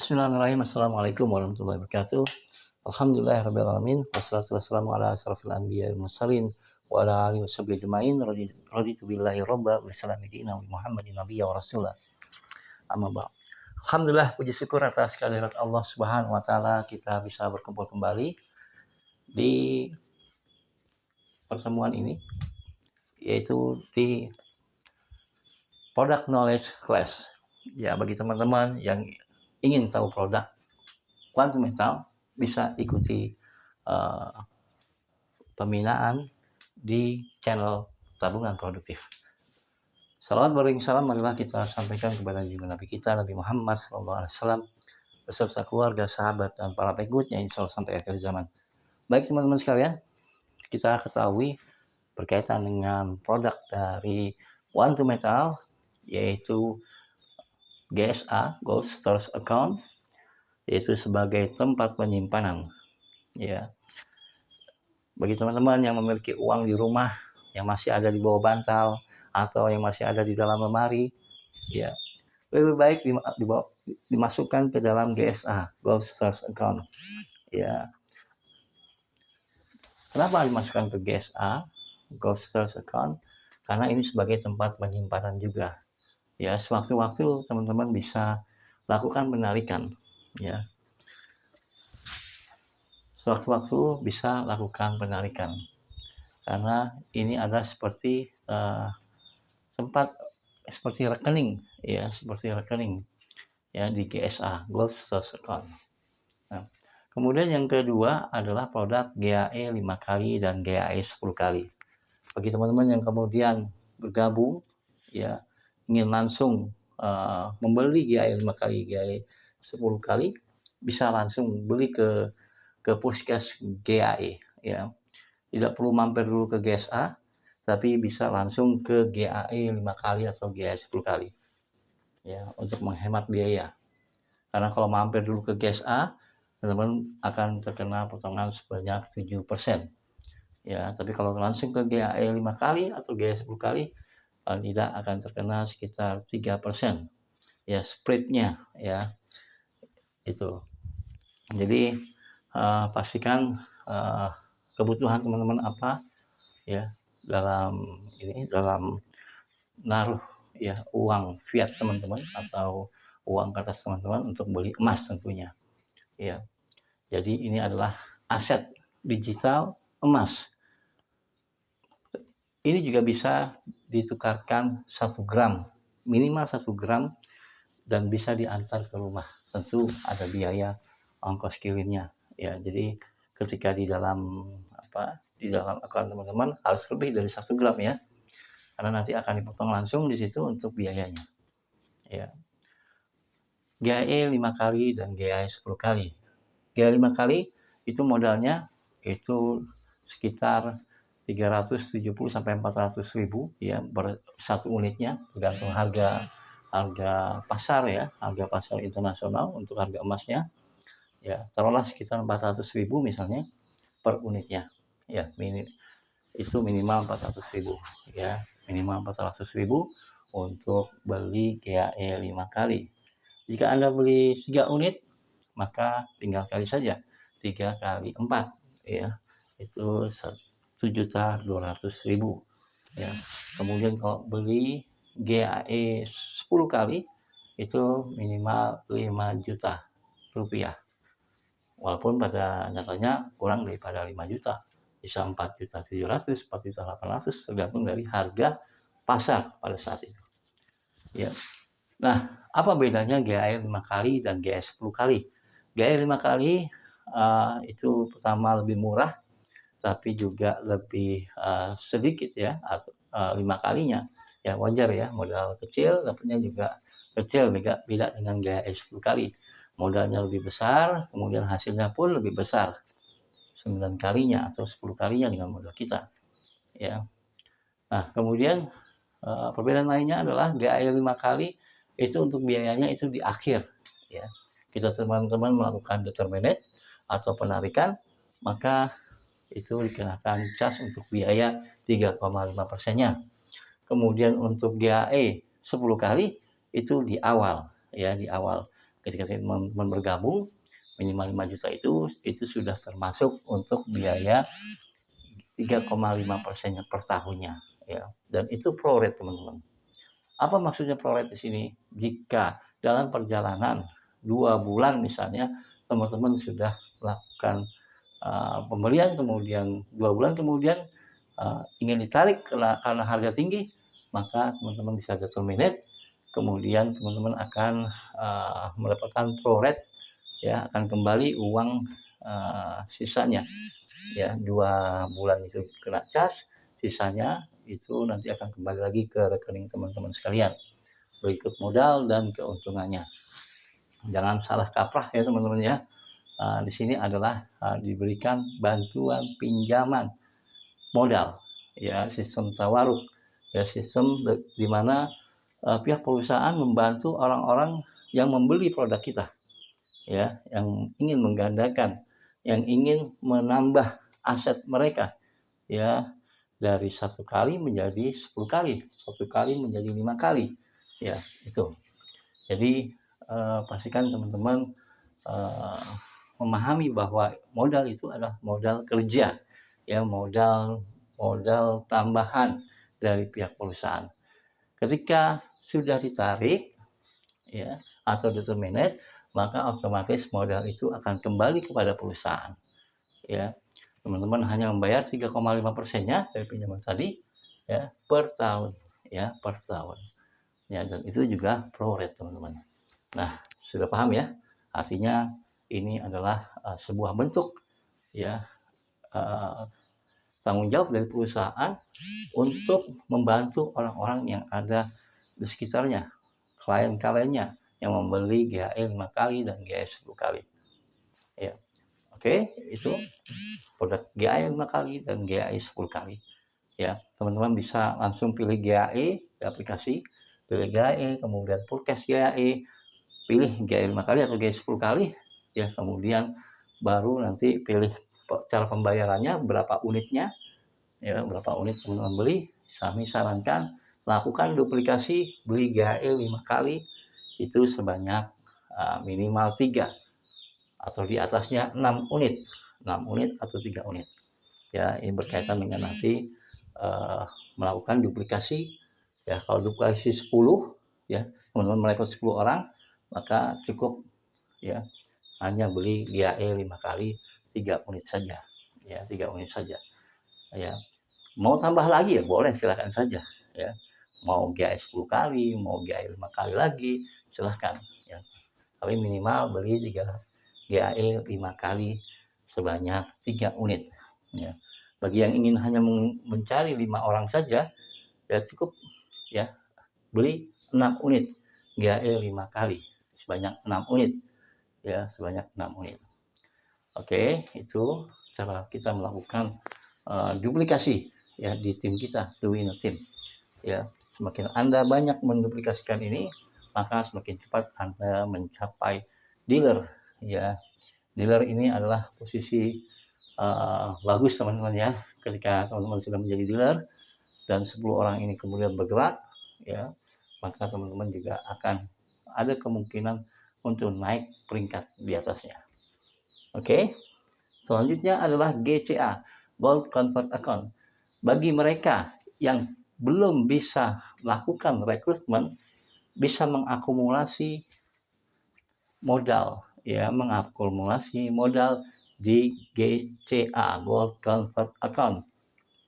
Bismillahirrahmanirrahim. Assalamualaikum warahmatullahi wabarakatuh. Alhamdulillahirabbil alamin. Wassalatu wassalamu ala asrofil anbiya'i wal mursalin wa ala alihi washabihi ajmain. Raditu billahi robba wa bislami dina wa Muhammadin nabiyya wa rasulah. Amma ba'd. Alhamdulillah, puji syukur atas kehadirat Allah Subhanahu wa taala kita bisa berkumpul kembali di pertemuan ini, yaitu di Product Knowledge Class. Ya, bagi teman-teman yang ingin tahu produk Quantum Metal, bisa ikuti pembinaan di channel Tabungan Produktif. Salawat bering salam marilah kita sampaikan kepada junjungan Nabi kita Nabi Muhammad SAW beserta keluarga, sahabat, dan para pengikutnya insya Allah sampai akhir zaman. Baik teman-teman sekalian, kita ketahui berkaitan dengan produk dari Quantum Metal, yaitu GSA, Gold Storage Account, yaitu sebagai tempat penyimpanan. Ya, bagi teman-teman yang memiliki uang di rumah yang masih ada di bawah bantal atau yang masih ada di dalam lemari, ya lebih baik dimasukkan ke dalam GSA, Gold Storage Account. Ya, kenapa dimasukkan ke GSA, Gold Storage Account? Karena ini sebagai tempat penyimpanan juga. Ya, sewaktu-waktu teman-teman bisa lakukan penarikan. Ya, sewaktu-waktu bisa lakukan penarikan, karena ini ada seperti tempat seperti rekening, ya, seperti rekening ya di GSA, Gold Storage Account. Nah, kemudian yang kedua adalah produk GAE 5 kali dan GAE 10 kali. Bagi teman-teman yang kemudian bergabung, ya, ingin langsung membeli GAE 5 kali, GAE 10 kali, bisa langsung beli ke puskes GAE, ya. Tidak perlu mampir dulu ke GSA, tapi bisa langsung ke GAE 5 kali atau GAE 10 kali. Ya, untuk menghemat biaya. Karena kalau mampir dulu ke GSA, teman-teman akan terkena potongan sebanyak 7%. Ya, tapi kalau langsung ke GAE 5 kali atau GAE 10 kali, tidak akan terkena sekitar 3%. Ya, spreadnya, ya. Itu. Jadi pastikan kebutuhan teman-teman apa, ya, dalam naruh, ya, uang fiat teman-teman atau uang kertas teman-teman untuk beli emas tentunya, ya. Jadi ini adalah aset digital emas. Ini juga bisa ditukarkan 1 gram, minimal 1 gram, dan bisa diantar ke rumah. Tentu ada biaya ongkos kirimnya, ya. Jadi ketika di dalam akun teman-teman harus lebih dari 1 gram, ya, karena nanti akan dipotong langsung di situ untuk biayanya, ya. GAE 5 kali dan GAE 10 kali. GAE 5 kali itu modalnya itu sekitar 370 sampai 400 ribu, ya, per satu unitnya, tergantung harga pasar, ya, harga pasar internasional untuk harga emasnya, ya. Taruhlah sekitar 400 ribu misalnya per unitnya, ya. Itu minimal 400 ribu, ya, minimal 400 ribu untuk beli GAE 5 kali. Jika Anda beli 3 unit, maka tinggal kali saja 3 kali 4, ya, itu 1.200.000, ya. Kemudian kalau beli GAE 10 kali itu minimal 5 juta rupiah, walaupun pada nyatanya kurang daripada 5 juta, bisa 4.700.000, 4.800.000, tergantung dari harga pasar pada saat itu, ya. Nah, apa bedanya GAE 5 kali dan GAE 10 kali? GAE 5 kali itu pertama lebih murah, tapi juga lebih sedikit, ya, atau 5 kalinya, ya, wajar, ya, modal kecil, dapatnya juga kecil, beda dengan GAE 10 kali. Modalnya lebih besar, kemudian hasilnya pun lebih besar, 9 kalinya atau 10 kalinya dengan modal kita, ya. Nah, kemudian perbedaan lainnya adalah GAE 5 kali itu untuk biayanya itu di akhir, ya. Kita teman-teman melakukan determinate atau penarikan, maka itu dikenakan cas untuk biaya 3,5%-nya. Kemudian untuk GAE 10 kali itu di awal, ya, di awal. Ketika teman-teman bergabung minimal 5 juta itu sudah termasuk untuk biaya 3,5% per tahunnya ya. Dan itu pro rate teman-teman. Apa maksudnya pro rate di sini? Jika dalam perjalanan 2 bulan misalnya teman-teman sudah melakukan pembelian, kemudian 2 bulan kemudian ingin ditarik karena harga tinggi, maka teman-teman bisa terminate, kemudian teman-teman akan mendapatkan pro rate ya, akan kembali uang sisanya ya. 2 bulan itu kena cas, sisanya itu nanti akan kembali lagi ke rekening teman-teman sekalian berikut modal dan keuntungannya. Jangan salah kaprah ya teman-teman ya. Di sini adalah diberikan bantuan pinjaman modal ya, sistem tawaruk ya, sistem di mana pihak perusahaan membantu orang-orang yang membeli produk kita ya, yang ingin menggandakan, yang ingin menambah aset mereka ya, dari 1 kali menjadi 10 kali, 1 kali menjadi 5 kali ya, itu. Jadi pastikan teman-teman memahami bahwa modal itu adalah modal kerja ya, modal tambahan dari pihak perusahaan. Ketika sudah ditarik ya atau determinate, maka otomatis modal itu akan kembali kepada perusahaan ya. Teman-teman hanya membayar 3,5%-nya dari pinjaman tadi ya, per tahun ya, per tahun ya. Dan itu juga pro rate teman-teman. Nah, sudah paham ya? Artinya ini adalah sebuah bentuk ya tanggung jawab dari perusahaan untuk membantu orang-orang yang ada di sekitarnya, klien-kliennya yang membeli GHE 5 kali dan GHE 10 kali ya. Oke, itu produk GHE 5 kali dan GHE 10 kali ya. Teman-teman bisa langsung pilih GHE di aplikasi, pilih GHE, kemudian forecast GHE, pilih GHE 5 kali atau GHE 10 kali ya, kemudian baru nanti pilih cara pembayarannya, berapa unitnya ya, berapa unit teman-teman beli. Kami sarankan lakukan duplikasi, beli GHE 5 kali itu sebanyak minimal 3 atau di atasnya 6 unit atau 3 unit ya. Ini berkaitan dengan nanti melakukan duplikasi ya. Kalau duplikasi 10 ya, teman-teman merekrut 10 orang, maka cukup ya hanya beli GHE 5 kali 3 unit saja ya, 3 unit saja ya. Mau tambah lagi ya boleh, silahkan saja ya. Mau GHE 10 kali, mau GHE 5 kali lagi, silahkan ya. Tapi minimal beli 3 GHE 5 kali sebanyak 3 unit ya. Bagi yang ingin hanya mencari 5 orang saja ya, cukup ya beli 6 unit GHE 5 kali sebanyak 6 unit ya, sebanyak 6 unit. Oke, itu cara kita melakukan duplikasi ya di tim kita, The Winner Team ya. Semakin Anda banyak menduplikasikan ini, maka semakin cepat Anda mencapai dealer ya. Dealer ini adalah posisi bagus teman-teman ya. Ketika teman-teman sudah menjadi dealer dan 10 orang ini kemudian bergerak ya, maka teman-teman juga akan ada kemungkinan untuk naik peringkat di atasnya. Oke, selanjutnya adalah GCA, Gold Convert Account. Bagi mereka yang belum bisa melakukan rekrutmen, bisa mengakumulasi modal ya, mengakumulasi modal di GCA, Gold Convert Account.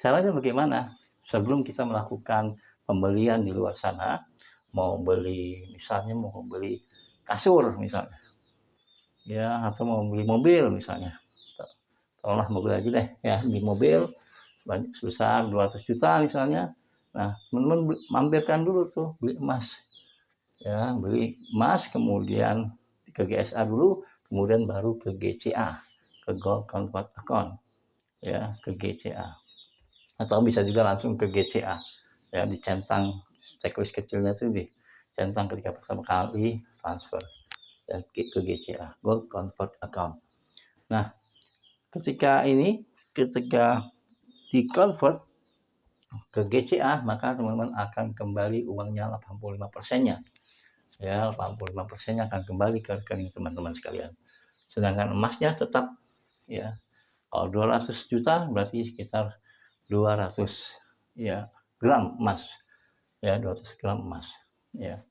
Caranya bagaimana? Sebelum kita melakukan pembelian di luar sana, mau beli misalnya, mau beli kasur misalnya ya, atau mau beli mobil misalnya, tolonglah mobil aja deh ya, beli mobil sebesar 200 juta misalnya. Nah, teman-teman mampirkan dulu tuh beli emas ya, beli emas, kemudian ke GSA dulu, kemudian baru ke GCA, ke Gold Convert Account ya, ke GCA. Atau bisa juga langsung ke GCA ya, dicentang checklist kecilnya tuh dicentang ketika pertama kali transfer dan ke GCA, Gold Convert Account. Nah, ketika di convert ke GCA, maka teman-teman akan kembali uangnya 85%-nya ya 85%-nya akan kembali ke rekening teman-teman sekalian. Sedangkan emasnya tetap, ya, kalau 200 juta berarti sekitar 200, ya, gram emas, ya, 200 gram emas, ya.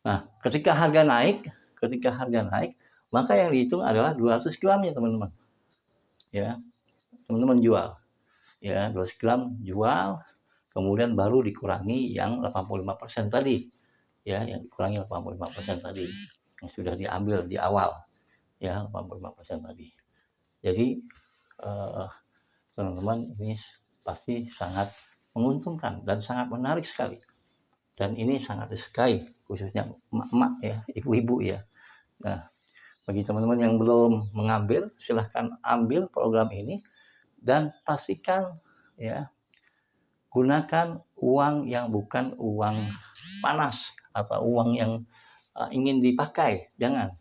Nah, ketika harga naik, maka yang dihitung adalah 200 gramnya teman-teman, ya. Teman-teman jual, ya, 200 gram jual, kemudian baru dikurangi yang 85% tadi, ya, yang dikurangi 85% tadi yang sudah diambil di awal, ya, 85% tadi. Jadi teman-teman, ini pasti sangat menguntungkan dan sangat menarik sekali, dan ini sangat disukai khususnya emak-emak, ya, ibu-ibu, ya. Nah, bagi teman-teman yang belum mengambil, silahkan ambil program ini dan pastikan, ya, gunakan uang yang bukan uang panas atau uang yang ingin dipakai. Jangan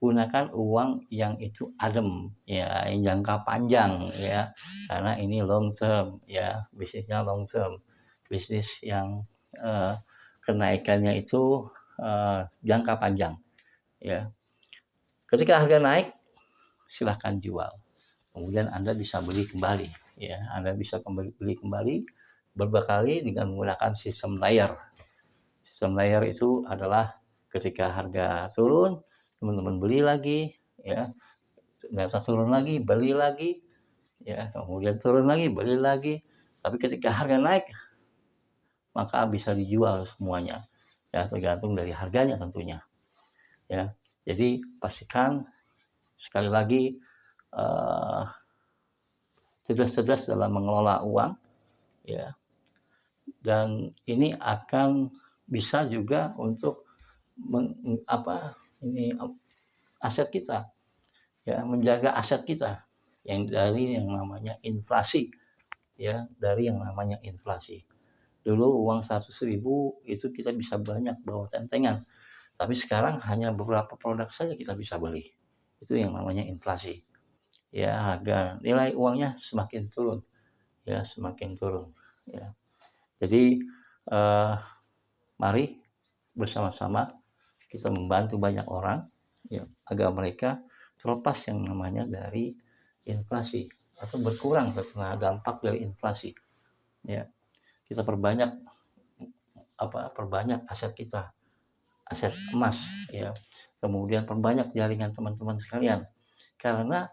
gunakan uang yang itu adem, ya, yang jangka panjang, ya, karena ini long term, ya, bisnisnya long term, bisnis yang kenaikannya itu jangka panjang, ya. Ketika harga naik, silahkan jual, kemudian Anda bisa beli kembali, ya, Anda bisa beli kembali beberapa kali dengan menggunakan sistem layer. Sistem layer itu adalah ketika harga turun, teman-teman beli lagi, ya, ternyata turun lagi, beli lagi, ya, kemudian turun lagi, beli lagi. Tapi ketika harga naik, maka bisa dijual semuanya, ya, tergantung dari harganya tentunya, ya. Jadi pastikan sekali lagi cerdas-cerdas dalam mengelola uang, ya, dan ini akan bisa juga untuk aset kita, ya, menjaga aset kita yang dari yang namanya inflasi, ya, dari yang namanya inflasi. Dulu uang 100.000 itu kita bisa banyak bawa tentengan, tapi sekarang hanya beberapa produk saja kita bisa beli. Itu yang namanya inflasi, ya, harga nilai uangnya semakin turun, ya, semakin turun, ya. Jadi mari bersama-sama kita membantu banyak orang, ya, agar mereka terlepas yang namanya dari inflasi atau berkurang terkena dampak dari inflasi, ya. Kita perbanyak aset kita, aset emas, ya. Kemudian perbanyak jaringan teman-teman sekalian, karena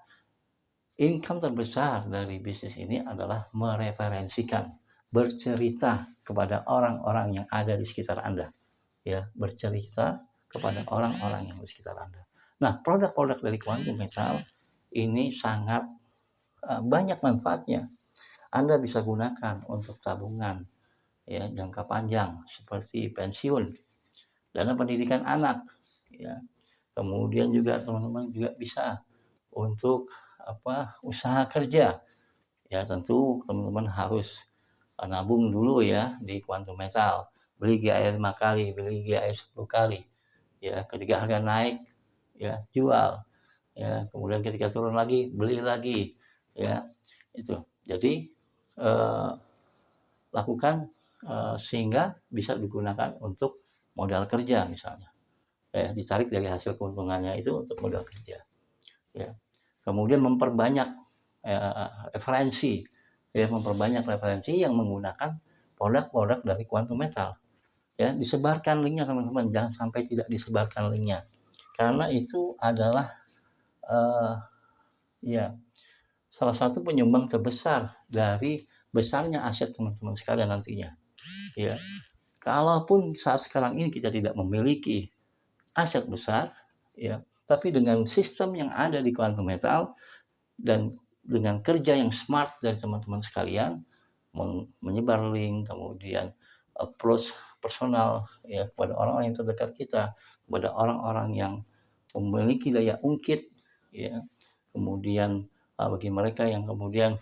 income terbesar dari bisnis ini adalah mereferensikan, bercerita kepada orang-orang yang ada di sekitar Anda, ya, bercerita kepada orang-orang yang di sekitar Anda. Nah, produk-produk dari Quantum Metal ini sangat banyak manfaatnya. Anda bisa gunakan untuk tabungan, ya, jangka panjang seperti pensiun, dana pendidikan anak, ya. Kemudian juga teman-teman juga bisa untuk usaha kerja. Ya, tentu teman-teman harus nabung dulu, ya, di Quantum Metal. Beli GAE 5 kali, beli GAE 10 kali. Ya, ketika harga naik, ya, jual. Ya, kemudian ketika turun lagi, beli lagi. Ya, itu. Jadi lakukan sehingga bisa digunakan untuk modal kerja misalnya. Ya, ditarik dari hasil keuntungannya itu untuk modal kerja. Ya. Kemudian memperbanyak referensi, ya, memperbanyak referensi yang menggunakan produk-produk dari Quantum Metal, ya. Disebarkan linknya teman-teman, jangan sampai tidak disebarkan linknya, karena itu adalah ya, salah satu penyumbang terbesar dari besarnya aset teman-teman sekalian nantinya, ya. Kalaupun saat sekarang ini kita tidak memiliki aset besar, ya, tapi dengan sistem yang ada di Quantum Metal dan dengan kerja yang smart dari teman-teman sekalian, menyebar link, kemudian approach personal, ya, kepada orang-orang yang terdekat kita, kepada orang-orang yang memiliki daya ungkit, ya. Kemudian bagi mereka yang kemudian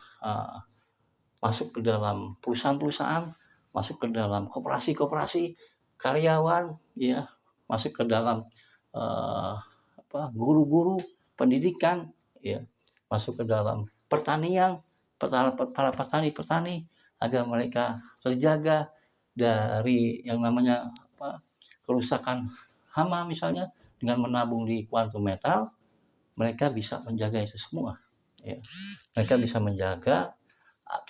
masuk ke dalam perusahaan-perusahaan, masuk ke dalam koperasi-koperasi, karyawan, ya, masuk ke dalam guru-guru pendidikan, ya, masuk ke dalam pertanian, para petani-petani, agar mereka terjaga dari yang namanya kerusakan hama misalnya, dengan menabung di Quantum Metal, mereka bisa menjaga itu semua. Ya. Mereka bisa menjaga,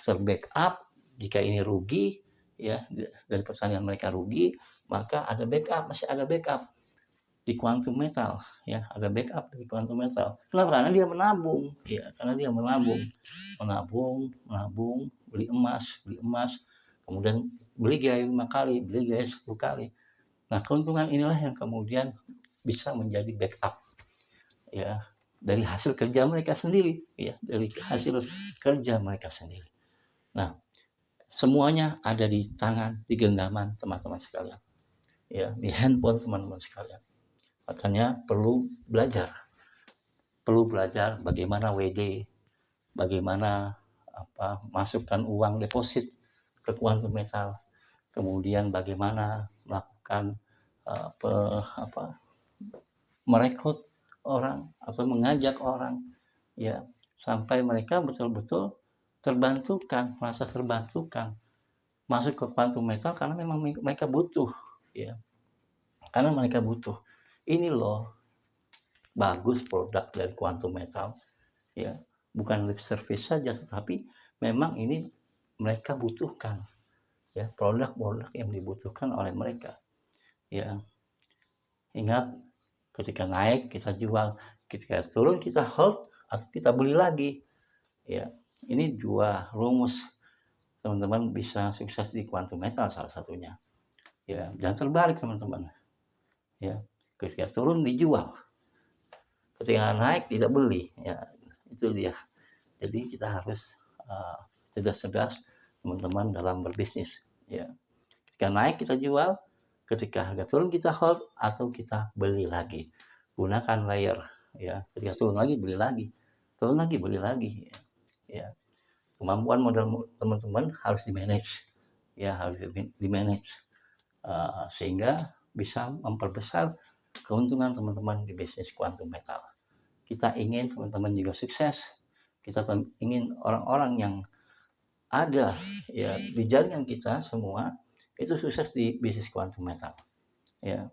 terbackup jika ini rugi, ya dari pertanian mereka rugi, maka ada backup, masih ada backup di Quantum Metal, ya ada backup di Quantum Metal. Kenapa? Karena dia menabung, ya karena dia menabung, beli emas, kemudian beli gaya 5 kali, beli gaya 10 kali. Nah, keuntungan inilah yang kemudian bisa menjadi backup, ya dari hasil kerja mereka sendiri, ya dari hasil kerja mereka sendiri. Nah, semuanya ada di tangan, di genggaman teman-teman sekalian, ya di handphone teman-teman sekalian. Makanya perlu belajar bagaimana WD, bagaimana masukkan uang deposit ke Quantum Metal, kemudian bagaimana melakukan merekrut orang atau mengajak orang, ya sampai mereka betul-betul merasa terbantukan masuk ke Quantum Metal karena memang mereka butuh, ya karena mereka butuh. Ini loh bagus produk dari Quantum Metal, ya bukan lip service saja, tetapi memang ini mereka butuhkan, ya produk-produk yang dibutuhkan oleh mereka. Ya ingat, ketika naik kita jual, ketika turun kita hold atau kita beli lagi. Ya ini dua rumus teman-teman bisa sukses di Quantum Metal salah satunya. Ya jangan terbalik teman-teman. Ya ketika turun dijual, ketika naik tidak beli, ya itu dia. Jadi kita harus cerdas-cerdas teman-teman dalam berbisnis, ya ketika naik kita jual, ketika harga turun kita hold atau kita beli lagi. Gunakan layer, ya ketika turun lagi beli lagi, turun lagi beli lagi, ya kemampuan modal teman-teman harus di manage, ya harus di manage, sehingga bisa memperbesar keuntungan teman-teman di bisnis Quantum Metal. Kita ingin teman-teman juga sukses, kita ingin orang-orang yang ada, ya di jaringan kita semua itu sukses di bisnis Quantum Metal. Ya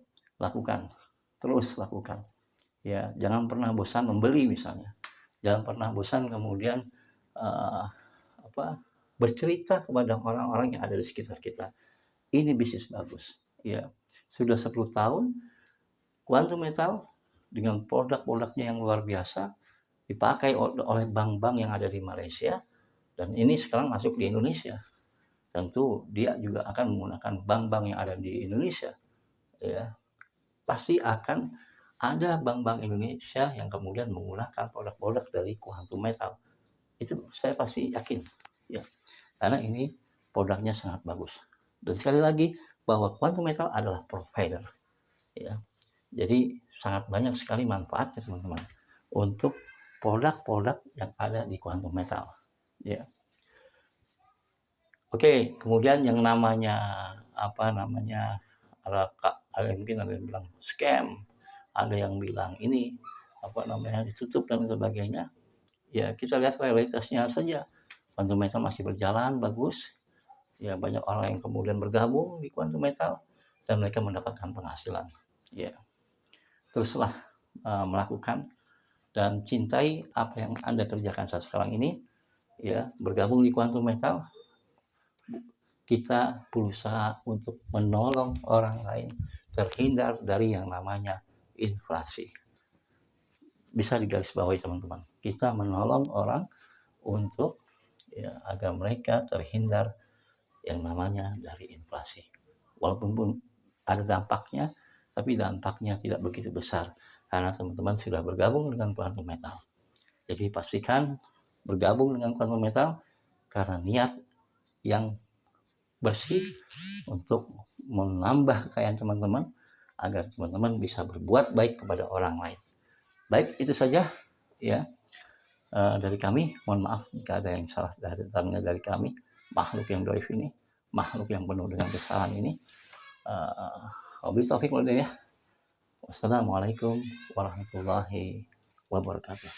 terus lakukan, ya jangan pernah bosan membeli misalnya, jangan pernah bosan kemudian bercerita kepada orang-orang yang ada di sekitar kita, ini bisnis bagus. Ya sudah 10 tahun Quantum Metal dengan produk-produknya yang luar biasa dipakai oleh bank-bank yang ada di Malaysia, dan ini sekarang masuk di Indonesia. Tentu dia juga akan menggunakan bank-bank yang ada di Indonesia, ya pasti akan ada bank-bank Indonesia yang kemudian menggunakan produk-produk dari Quantum Metal. Itu saya pasti yakin, ya karena ini produknya sangat bagus. Dan sekali lagi bahwa Quantum Metal adalah provider, ya jadi sangat banyak sekali manfaatnya teman-teman untuk produk-produk yang ada di Quantum Metal, ya. Oke, kemudian yang namanya ada mungkin ada yang bilang scam, ada yang bilang ini ditutup dan sebagainya. Ya kita lihat realitasnya saja. Quantum Metal masih berjalan bagus, ya banyak orang yang kemudian bergabung di Quantum Metal dan mereka mendapatkan penghasilan. Ya teruslah melakukan dan cintai apa yang Anda kerjakan saat sekarang ini, ya bergabung di Quantum Metal. Kita berusaha untuk menolong orang lain terhindar dari yang namanya inflasi. Bisa digarisbawahi teman-teman, kita menolong orang untuk agar mereka terhindar yang namanya dari inflasi. Walaupun ada dampaknya, tapi dampaknya tidak begitu besar karena teman-teman sudah bergabung dengan Quantum Metal. Jadi pastikan bergabung dengan Quantum Metal karena niat yang bersih untuk menambah kekayaan teman-teman agar teman-teman bisa berbuat baik kepada orang lain. Baik, itu saja ya dari kami. Mohon maaf jika ada yang salah datangnya dari kami, makhluk yang dhaif ini, makhluk yang penuh dengan kesalahan ini. Wabillahi taufiq wal hidayah. Wassalamualaikum warahmatullahi wabarakatuh.